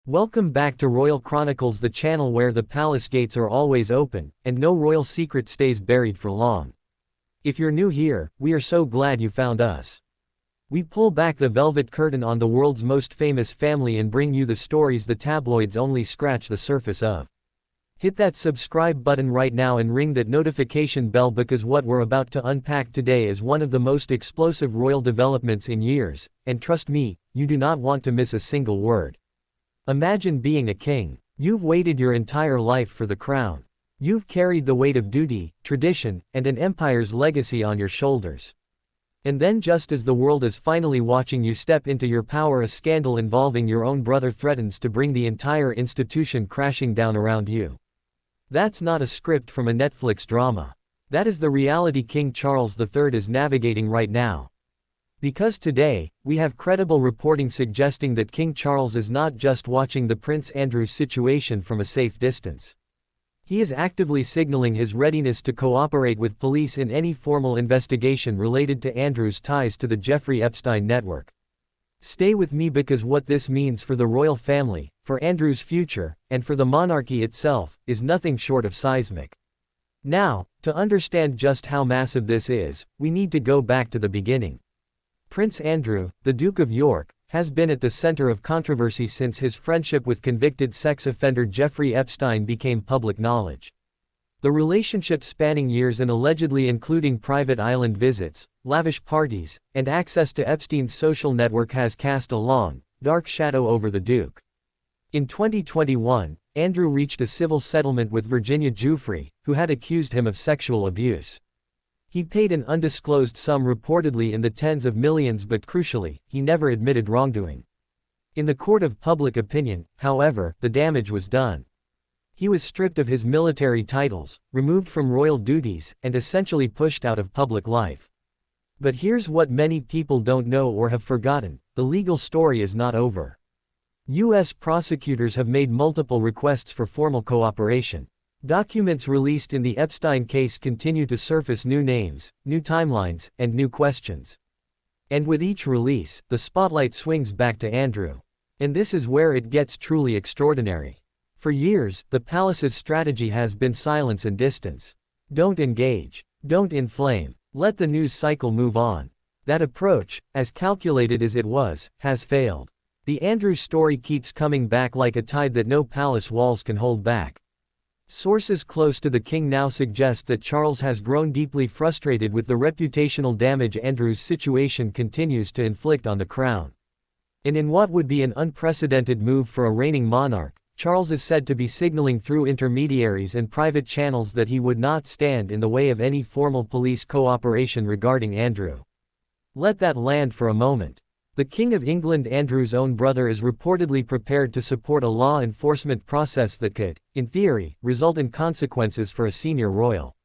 Welcome back to Royal Chronicles, the channel where the palace gates are always open, and no royal secret stays buried for long. If you're new here, we are so glad you found us. We pull back the velvet curtain on the world's most famous family and bring you the stories the tabloids only scratch the surface of. Hit that subscribe button right now and ring that notification bell, because what we're about to unpack today is one of the most explosive royal developments in years, and trust me, you do not want to miss a single word. Imagine being a king. You've waited your entire life for the crown. You've carried the weight of duty, tradition, and an empire's legacy on your shoulders. And then, just as the world is finally watching you step into your power, a scandal involving your own brother threatens to bring the entire institution crashing down around you. That's not a script from a Netflix drama. That is the reality King Charles III is navigating right now. Because today, we have credible reporting suggesting that King Charles is not just watching the Prince Andrew situation from a safe distance. He is actively signaling his readiness to cooperate with police in any formal investigation related to Andrew's ties to the Jeffrey Epstein network. Stay with me, because what this means for the royal family, for Andrew's future, and for the monarchy itself, is nothing short of seismic. Now, to understand just how massive this is, we need to go back to the beginning. Prince Andrew, the Duke of York, has been at the center of controversy since his friendship with convicted sex offender Jeffrey Epstein became public knowledge. The relationship, spanning years and allegedly including private island visits, lavish parties, and access to Epstein's social network, has cast a long, dark shadow over the Duke. In 2021, Andrew reached a civil settlement with Virginia Giuffre, who had accused him of sexual abuse. He paid an undisclosed sum, reportedly in the tens of millions, but crucially, he never admitted wrongdoing. In the court of public opinion, however, the damage was done. He was stripped of his military titles, removed from royal duties, and essentially pushed out of public life. But here's what many people don't know or have forgotten: the legal story is not over. U.S. prosecutors have made multiple requests for formal cooperation. Documents released in the Epstein case continue to surface new names, new timelines, and new questions. And with each release, the spotlight swings back to Andrew. And this is where it gets truly extraordinary. For years, the palace's strategy has been silence and distance. Don't engage. Don't inflame. Let the news cycle move on. That approach, as calculated as it was, has failed. The Andrew story keeps coming back like a tide that no palace walls can hold back. Sources close to the king now suggest that Charles has grown deeply frustrated with the reputational damage Andrew's situation continues to inflict on the crown. And in what would be an unprecedented move for a reigning monarch, Charles is said to be signaling through intermediaries and private channels that he would not stand in the way of any formal police cooperation regarding Andrew. Let that land for a moment. The King of England, Andrew's own brother, is reportedly prepared to support a law enforcement process that could, in theory, result in consequences for a senior royal.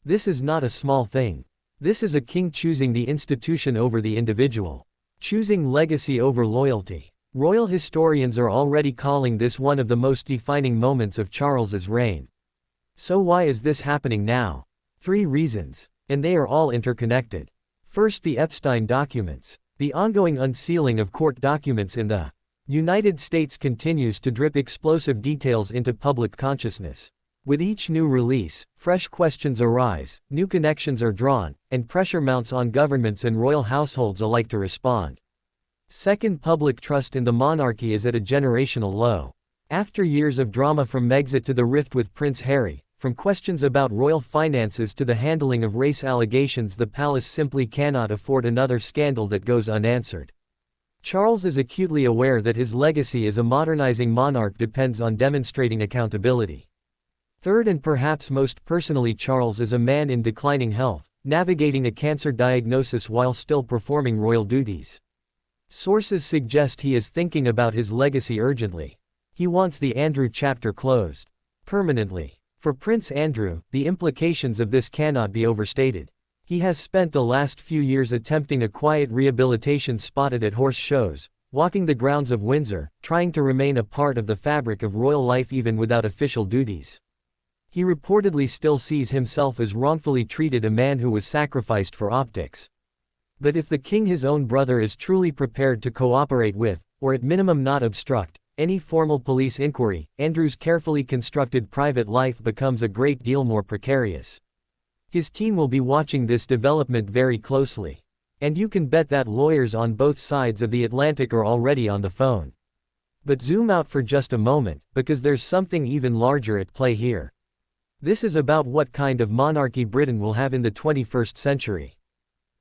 This is not a small thing. This is a king choosing the institution over the individual. Choosing legacy over loyalty. Royal historians are already calling this one of the most defining moments of Charles's reign. So why is this happening now? 3 reasons. And they are all interconnected. First, the Epstein documents. The ongoing unsealing of court documents in the United States continues to drip explosive details into public consciousness. With each new release, fresh questions arise, new connections are drawn, and pressure mounts on governments and royal households alike to respond. Second, public trust in the monarchy is at a generational low. After years of drama, from Megxit to the rift with Prince Harry, from questions about royal finances to the handling of race allegations, the palace simply cannot afford another scandal that goes unanswered. Charles is acutely aware that his legacy as a modernizing monarch depends on demonstrating accountability. Third, and perhaps most personally, Charles is a man in declining health, navigating a cancer diagnosis while still performing royal duties. Sources suggest he is thinking about his legacy urgently. He wants the Andrew chapter closed. Permanently. For Prince Andrew, the implications of this cannot be overstated. He has spent the last few years attempting a quiet rehabilitation, spotted at horse shows, walking the grounds of Windsor, trying to remain a part of the fabric of royal life even without official duties. He reportedly still sees himself as wrongfully treated, a man who was sacrificed for optics. But if the king, his own brother, is truly prepared to cooperate with, or at minimum not obstruct, any formal police inquiry, Andrew's carefully constructed private life becomes a great deal more precarious. His team will be watching this development very closely. And you can bet that lawyers on both sides of the Atlantic are already on the phone. But zoom out for just a moment, because there's something even larger at play here. This is about what kind of monarchy Britain will have in the 21st century.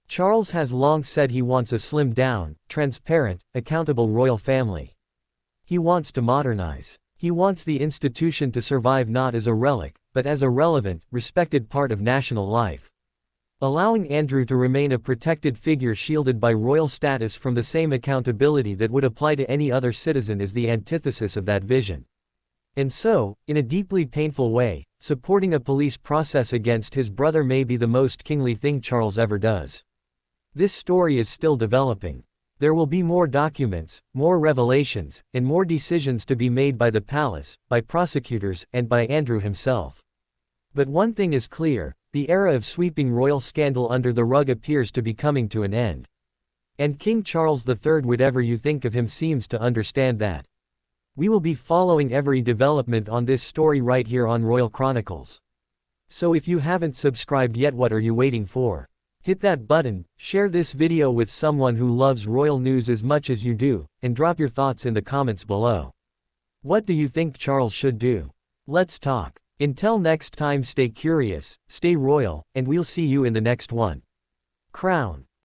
Charles has long said he wants a slimmed down, transparent, accountable royal family. He wants to modernize. He wants the institution to survive not as a relic, but as a relevant, respected part of national life. Allowing Andrew to remain a protected figure shielded by royal status from the same accountability that would apply to any other citizen is the antithesis of that vision. And so, in a deeply painful way, supporting a police process against his brother may be the most kingly thing Charles ever does. This story is still developing. There will be more documents, more revelations, and more decisions to be made by the palace, by prosecutors, and by Andrew himself. But one thing is clear, the era of sweeping royal scandal under the rug appears to be coming to an end. And King Charles III, whatever you think of him, seems to understand that. We will be following every development on this story right here on Royal Chronicles. So if you haven't subscribed yet, what are you waiting for? Hit that button, share this video with someone who loves royal news as much as you do, and drop your thoughts in the comments below. What do you think Charles should do? Let's talk. Until next time, stay curious, stay royal, and we'll see you in the next one. Crown.